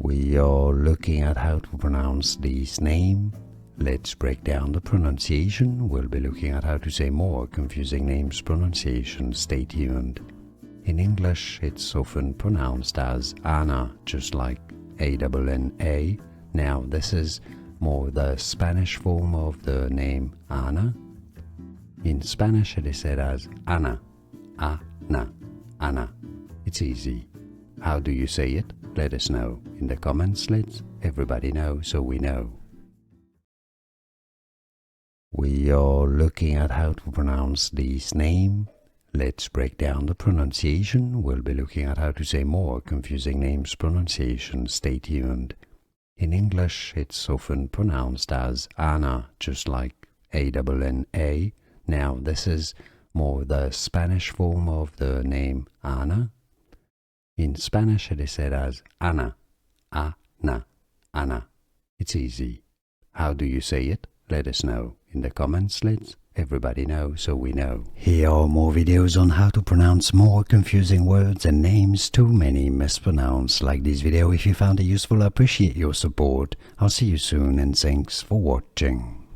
We are looking at how to pronounce this name. Let's break down the pronunciation. We'll be looking at how to say more confusing names pronunciation. Stay tuned. In English, it's often pronounced as Anna, just like A-N-N-A. Now, this is more the Spanish form of the name Ana. In Spanish, it is said as Ana, Ana, Ana. It's easy. How do you say it? Let us know in the comments. Let everybody know so we know. We are looking at how to pronounce this name. Let's break down the pronunciation. We'll be looking at how to say more confusing names pronunciation. Stay tuned. In English, it's often pronounced as Ana, just like A-N-N-A. Now, this is more the Spanish form of the name Ana. In Spanish, it is said as Ana, Ana, Ana. It's easy. How do you say it? Let us know in the comments. Let everybody know so we know. Here are more videos on how to pronounce more confusing words and names too many mispronounced. Like this video if you found it useful. I appreciate your support. I'll see you soon and thanks for watching.